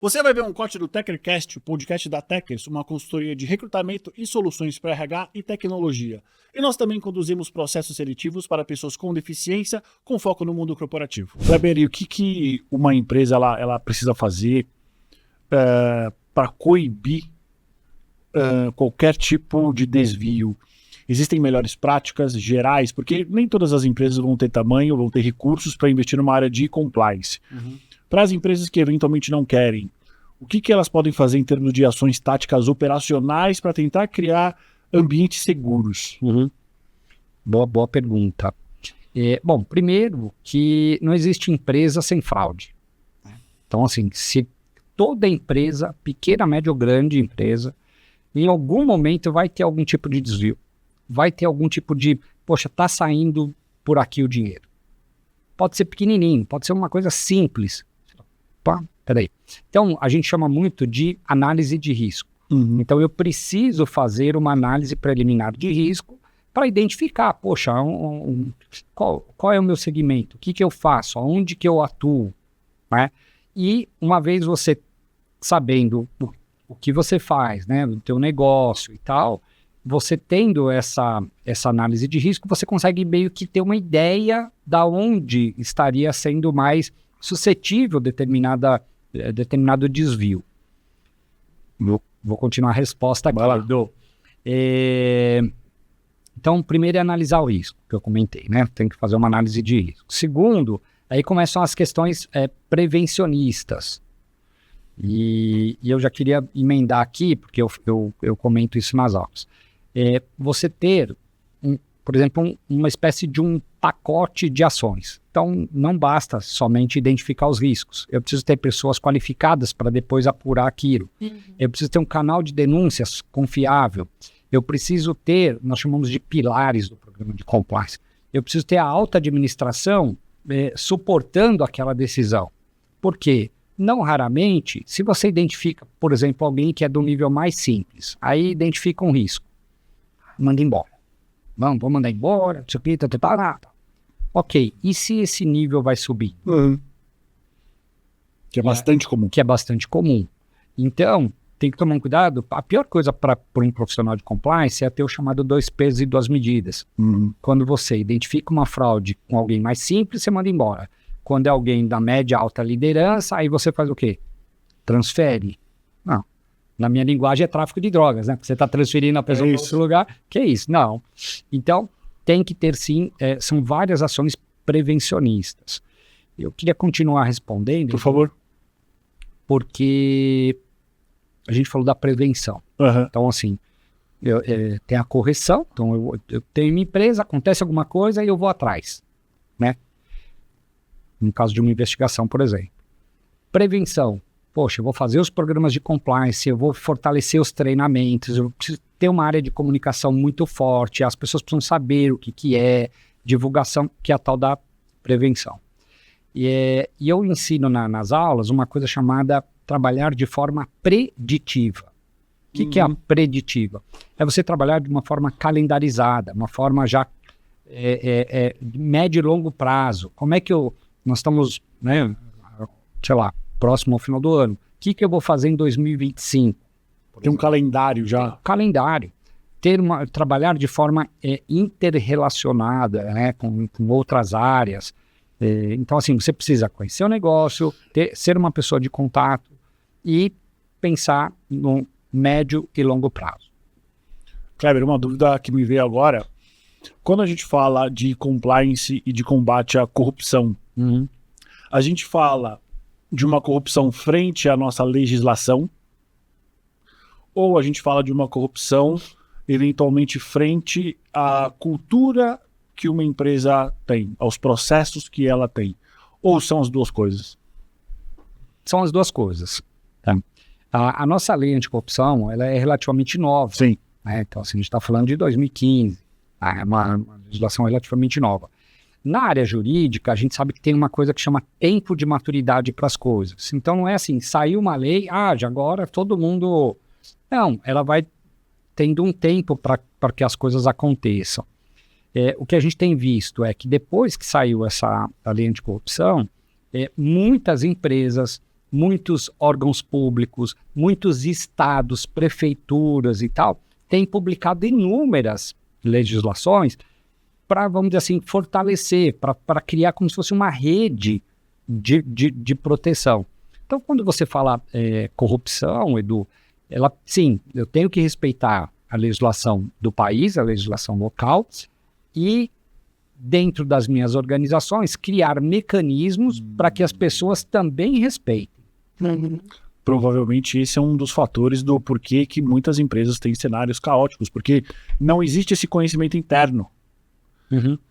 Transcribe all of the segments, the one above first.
Você vai ver um corte do Techcast, o podcast da Techers, uma consultoria de recrutamento e soluções para RH e tecnologia. E nós também conduzimos processos seletivos para pessoas com deficiência, com foco no mundo corporativo. Kleber, e o que uma empresa ela precisa fazer para coibir qualquer tipo de desvio? Existem melhores práticas gerais? Porque nem todas as empresas vão ter tamanho, vão ter recursos para investir numa área de compliance. Para as empresas que eventualmente não querem, o que elas podem fazer em termos de ações táticas operacionais para tentar criar ambientes seguros? Boa pergunta. Bom, primeiro que não existe empresa sem fraude. Então, assim, se toda empresa, pequena, média ou grande empresa, em algum momento vai ter algum tipo de desvio. Vai ter algum tipo de, poxa, tá saindo por aqui o dinheiro. Pode ser pequenininho, pode ser uma coisa simples. Peraí. Então, a gente chama muito de análise de risco. Então, eu preciso fazer uma análise preliminar de risco para identificar, poxa, qual é o meu segmento? O que eu faço? Onde que eu atuo? Né? E uma vez você sabendo o que você faz, né, o teu negócio e tal, você tendo essa análise de risco, você consegue meio que ter uma ideia da onde estaria sendo mais suscetível determinado desvio. Vou continuar a resposta aqui. Então, primeiro é analisar o risco, que eu comentei, né? Tem que fazer uma análise de risco. Segundo, aí começam as questões prevencionistas. E eu já queria emendar aqui, porque eu comento isso nas aulas. Você ter, por exemplo, uma espécie de um pacote de ações. Então, não basta somente identificar os riscos. Eu preciso ter pessoas qualificadas para depois apurar aquilo. Eu preciso ter um canal de denúncias confiável. Eu preciso ter, nós chamamos de pilares do programa de compliance. Eu preciso ter a alta administração suportando aquela decisão. Por quê? Não raramente, se você identifica, por exemplo, alguém que é do nível mais simples, aí identifica um risco, manda embora. Vou mandar embora, não sei o que, ok, e se esse nível vai subir? Que é bastante comum. Que é bastante comum. Então, tem que tomar um cuidado. A pior coisa para um profissional de compliance é ter o chamado 2 pesos e 2 medidas. Quando você identifica uma fraude com alguém mais simples, você manda embora. Quando é alguém da média alta liderança, aí você faz o quê? Transfere. Não. Na minha linguagem é tráfico de drogas, né? Você está transferindo a pessoa para outro lugar. Que é isso? Não. Então, tem que ter sim, são várias ações prevencionistas. Eu queria continuar respondendo. Por favor. Porque a gente falou da prevenção. Então, assim, tem a correção. Então, eu tenho uma empresa, acontece alguma coisa e eu vou atrás, né? No caso de uma investigação, por exemplo. Prevenção. Poxa, eu vou fazer os programas de compliance, eu vou fortalecer os treinamentos, eu preciso ter uma área de comunicação muito forte, as pessoas precisam saber o que é, divulgação, que é a tal da prevenção. E eu ensino nas aulas uma coisa chamada trabalhar de forma preditiva. O que é a preditiva? É você trabalhar de uma forma calendarizada, uma forma já de médio e longo prazo. Como é que nós estamos, né, sei lá, próximo ao final do ano. O que eu vou fazer em 2025? Tem um calendário já. Calendário. Trabalhar de forma interrelacionada, né, com outras áreas. Então, assim, você precisa conhecer o negócio, ser uma pessoa de contato e pensar no médio e longo prazo. Kleber, uma dúvida que me veio agora. Quando a gente fala de compliance e de combate à corrupção, a gente fala de uma corrupção frente à nossa legislação, ou a gente fala de uma corrupção eventualmente frente à cultura que uma empresa tem, aos processos que ela tem, ou são as duas coisas? São as duas coisas. Tá? A nossa lei anticorrupção, ela é relativamente nova. Sim. Né? Então, assim, a gente está falando de 2015, é uma legislação relativamente nova. Na área jurídica, a gente sabe que tem uma coisa que chama tempo de maturidade para as coisas. Então, não é assim, saiu uma lei, já agora todo mundo... Não, ela vai tendo um tempo para que as coisas aconteçam. O que a gente tem visto é que depois que saiu a lei anticorrupção, muitas empresas muitos órgãos públicos, muitos estados, prefeituras e tal, têm publicado inúmeras legislações para, vamos dizer assim, fortalecer, para criar como se fosse uma rede de proteção. Então, quando você fala corrupção, Edu, sim, eu tenho que respeitar a legislação do país, a legislação local, e, dentro das minhas organizações, criar mecanismos para que as pessoas também respeitem. Provavelmente esse é um dos fatores do porquê que muitas empresas têm cenários caóticos, porque não existe esse conhecimento interno,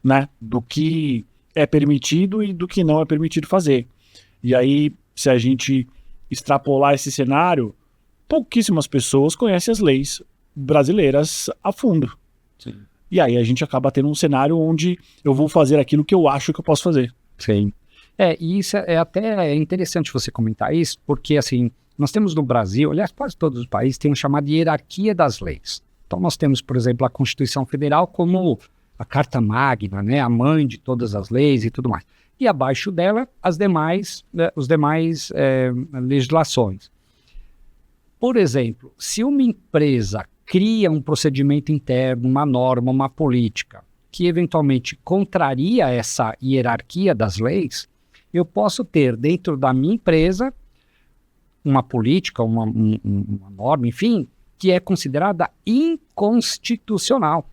né, do que é permitido e do que não é permitido fazer. E aí, se a gente extrapolar esse cenário, pouquíssimas pessoas conhecem as leis brasileiras a fundo. Sim. E aí a gente acaba tendo um cenário onde eu vou fazer aquilo que eu acho que eu posso fazer. Sim. E isso é até interessante você comentar isso, porque assim, nós temos no Brasil, aliás, quase todos os países têm uma chamada hierarquia das leis. Então nós temos, por exemplo, a Constituição Federal como a Carta Magna, né, a mãe de todas as leis e tudo mais. E abaixo dela, os demais legislações. Por exemplo, se uma empresa cria um procedimento interno, uma norma, uma política, que eventualmente contraria essa hierarquia das leis, eu posso ter dentro da minha empresa uma política, uma norma, enfim, que é considerada inconstitucional.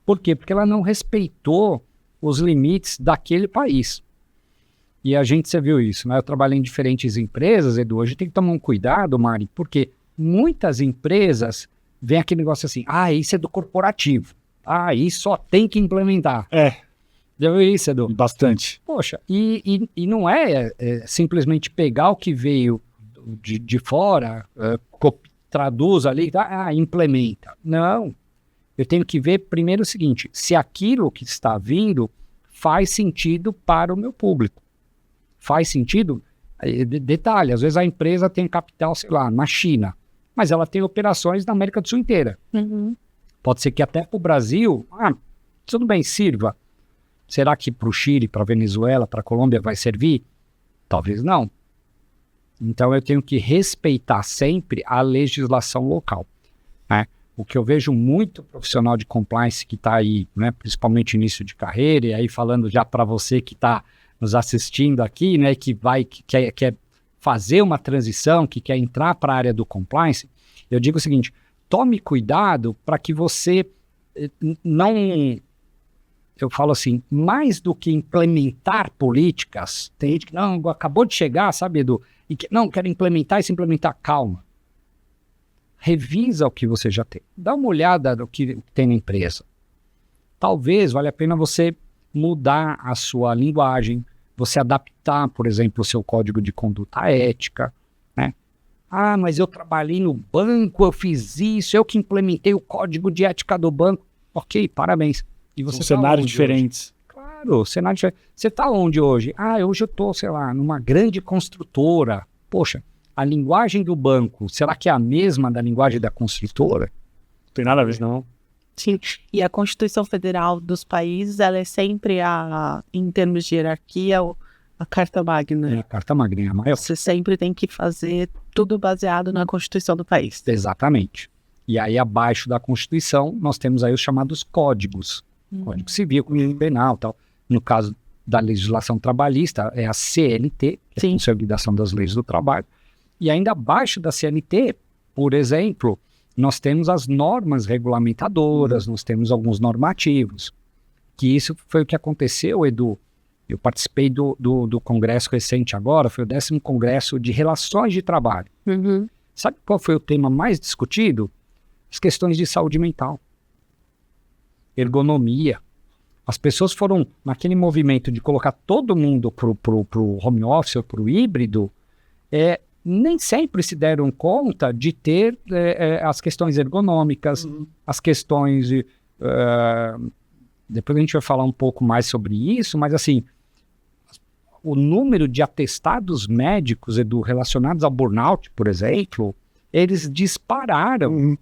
Por quê? Porque ela não respeitou os limites daquele país. E você viu isso, né? Eu trabalhei em diferentes empresas, Edu, hoje tem que tomar um cuidado, Mari, porque muitas empresas vem aquele negócio assim, isso é do corporativo, isso só tem que implementar. Já viu isso, Edu? Bastante. Poxa, e não é simplesmente pegar o que veio de fora, traduz ali, implementa. Não. Eu tenho que ver primeiro o seguinte, se aquilo que está vindo faz sentido para o meu público. Faz sentido? Detalhe, às vezes a empresa tem capital, sei lá, na China, mas ela tem operações na América do Sul inteira. Pode ser que até para o Brasil, tudo bem, sirva. Será que para o Chile, para a Venezuela, para a Colômbia vai servir? Talvez não. Então eu tenho que respeitar sempre a legislação local, né? O que eu vejo muito profissional de compliance que está aí, né, principalmente início de carreira, e aí falando já para você que está nos assistindo aqui, né, que quer fazer uma transição, que quer entrar para a área do compliance, eu digo o seguinte, tome cuidado para que você não, eu falo assim, mais do que implementar políticas, tem gente que não, acabou de chegar, sabe, Edu, e que não, quero implementar e se implementar, calma. Revisa o que você já tem. Dá uma olhada no que tem na empresa. Talvez valha a pena você mudar a sua linguagem, você adaptar, por exemplo, o seu código de conduta ética, né? Mas eu trabalhei no banco, eu fiz isso, eu que implementei o código de ética do banco. Ok, parabéns. E você São cenários Hoje? diferentes. Claro, cenário diferente. Você está onde hoje? Hoje eu estou, sei lá, numa grande construtora. Poxa, a linguagem do banco, será que é a mesma da linguagem da construtora? Não tem nada a ver. Não. Sim, e a Constituição Federal dos países, ela é sempre, em termos de hierarquia, a Carta Magna. A Carta Magna é a maior. Você sempre tem que fazer tudo baseado na Constituição do país. Exatamente. E aí, abaixo da Constituição, nós temos aí os chamados códigos. Código Civil, Código Penal e tal. No caso da legislação trabalhista, é a CLT, que é a Consolidação das Leis do Trabalho. E ainda abaixo da CLT, por exemplo, nós temos as normas regulamentadoras, nós temos alguns normativos. Que isso foi o que aconteceu, Edu. Eu participei do congresso recente agora, foi o 10º Congresso de Relações de Trabalho. Sabe qual foi o tema mais discutido? As questões de saúde mental. Ergonomia. As pessoas foram, naquele movimento de colocar todo mundo pro home office ou pro híbrido, nem sempre se deram conta de ter as questões ergonômicas, as questões de... depois a gente vai falar um pouco mais sobre isso, mas assim, o número de atestados médicos, Edu, relacionados ao burnout, por exemplo, eles dispararam.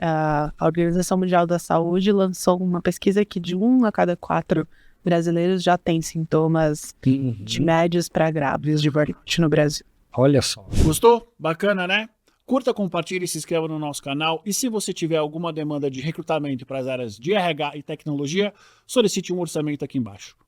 A Organização Mundial da Saúde lançou uma pesquisa que de 1 a cada 4 brasileiros já têm sintomas de médios para graves de burnout no Brasil. Olha só. Gostou? Bacana, né? Curta, compartilhe e se inscreva no nosso canal. E se você tiver alguma demanda de recrutamento para as áreas de RH e tecnologia, solicite um orçamento aqui embaixo.